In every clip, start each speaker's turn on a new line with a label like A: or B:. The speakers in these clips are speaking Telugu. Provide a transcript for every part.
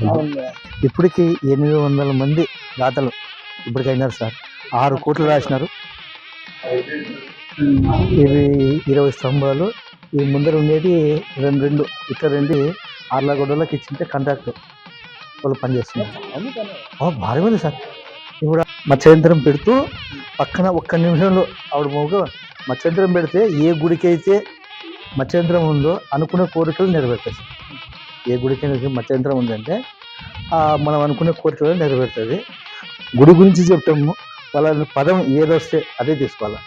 A: జరుగుతుంది. ఇప్పటికి 800 మంది దాతలు ఇప్పటికైనారు సార్. 6 కోట్లు రాసినారు. ఇవి 20 స్తంభాలు. ఈ ముందర ఉండేది రెండు ఇట్లా రెండు ఆర్లగొండలోకి ఇచ్చింటే కాంట్రాక్ట్ వాళ్ళు పనిచేస్తున్నారు. భారీ మంది సార్. ఇప్పుడు మత్స్యంతరం పెడుతూ పక్కన ఒక్క నిమిషంలో ఆవిడ మొగ మత్స్యంతరం పెడితే ఏ గుడికి అయితే మత్స్యంతరం ఉందో అనుకునే కోరికలు నెరవేరుతాయి. ఏ గుడికి మత్స్యంతరం ఉందంటే మనం అనుకునే కోరికలు నెరవేరుతుంది. గుడి గురించి చెప్తాము. వాళ్ళ పదం ఏదొస్తే అదే తీసుకోవాలి.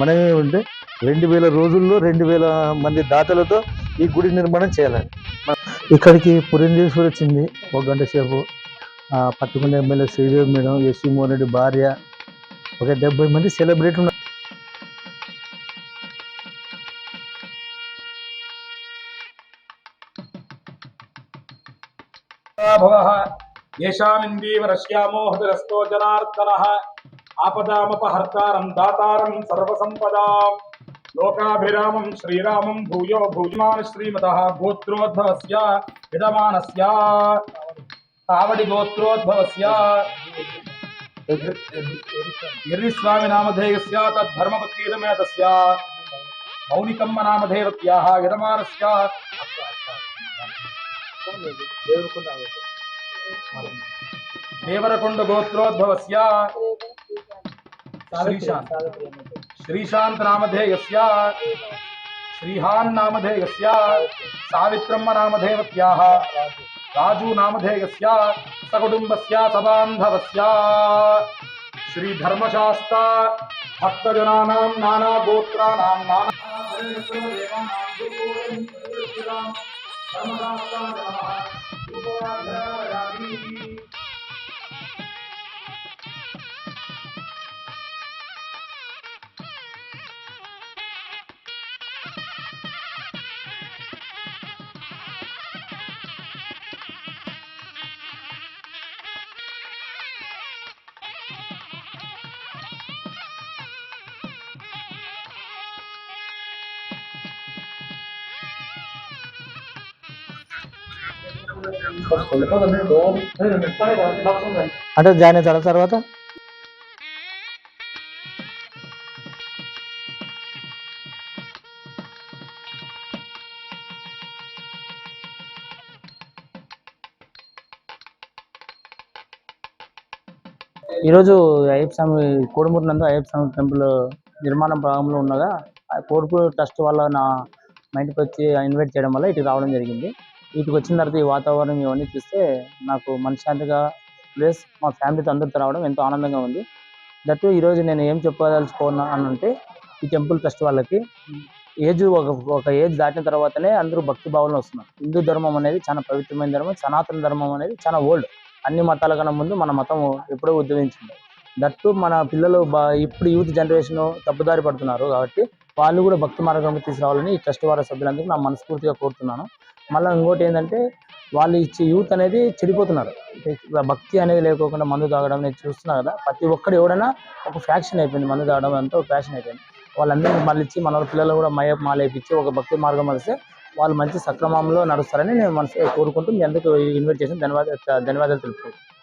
A: మనం ఏమంటే 2000 రోజుల్లో 2000 మంది దాతలతో ఈ గుడి నిర్మాణం చేయాలని. ఇక్కడికి పురంధేశ్వరి వచ్చింది 1 గంట సేపు. పట్టుకున్న MLA Sridevi madam, SV Mohan Reddy భార్య, ఒక 70 మంది సెలబ్రిటీ ఉన్నారు.
B: येषामिन्दीवरश्यामो हृदरस्तो जनार्दनः आपदामपहर्तारं दातारं सर्वसम्पदां लोकाभिरामं श्रीरामं भूयो भूजमान श्रीमतः गोत्रोद्भवस्य विदमानस्य तावडि गोत्रोद्भवस्य गिरिस्वामी नामधेयस्य तद्धर्मपत्नीरमेतस्य मौनिकम्म नामधेयवत्याः विदमानस्य देवरकोंड गोत्रोद्भवस्य श्रीशांत नामधेयस्य श्रीहान् नामधेयस्य सावित्रम्म नामधेयवत्याः राजू नामधेयस्य सकुटुम्बस्य सबान्धवस्य श्री धर्मशास्त्र भक्तजनानां नाना गोत्राणां नाना
A: అంటే జాయిన్ అవుతారా తర్వాత? ఈరోజు అయ్యప్ప స్వామి కోడుమూరు నందు అయ్యప్ప స్వామి టెంపుల్ నిర్మాణం భాగంలో ఉండగా కోడుమూరు ట్రస్ట్ వల్ల మా ఇంటికి వచ్చి ఇన్వైట్ చేయడం వల్ల ఇటు రావడం జరిగింది. ఇటుకు వచ్చిన తర్వాత ఈ వాతావరణం ఇవన్నీ చూస్తే నాకు మనశ్శాంతిగా ప్లస్ మా ఫ్యామిలీతో అందరితో రావడం ఎంతో ఆనందంగా ఉంది. దట్టు ఈరోజు నేను ఏం చెప్పదలుచుకున్నా అంటే ఈ టెంపుల్ ట్రస్ట్ వాళ్ళకి ఒక ఏజ్ దాటిన తర్వాతనే అందరూ భక్తి భావనలో వస్తున్నారు. హిందూ ధర్మం అనేది చాలా పవిత్రమైన ధర్మం. సనాతన ధర్మం అనేది చాలా ఓల్డ్. అన్ని మతాల కన్నా ముందు మన మతం ఎప్పుడో ఉద్భవించింది. దట్టు మన పిల్లలు ఇప్పుడు యూత్ జనరేషన్ తప్పుదారి పడుతున్నారు కాబట్టి వాళ్ళు కూడా భక్తి మార్గంలో తీసుకురావాలని ఈ ట్రస్ట్ వారి సభ్యులందరికీ నా మనస్ఫూర్తిగా కోరుతున్నాను. మళ్ళీ ఇంకోటి ఏంటంటే వాళ్ళు ఇచ్చే యూత్ అనేది చెడిపోతున్నారు. భక్తి అనేది లేకోకుండా మందు తాగడం నేను చూస్తున్నారు కదా. ప్రతి ఒక్కరు ఎవడైనా ఒక ఫ్యాక్షన్ అయిపోయింది. మందు తాగడం అంతా ఒక ఫ్యాషన్ అయిపోయింది. వాళ్ళందరినీ మళ్ళీ ఇచ్చి మన పిల్లలు కూడా మాలేపించి ఒక భక్తి మార్గం వస్తే వాళ్ళు మంచి సక్రమంలో నడుస్తారని నేను మనసులో కోరుకుంటూ మీ అందరికీ ఇన్వైట్ చేసి ధన్యవాదాలు తెలుపుకుంటాను.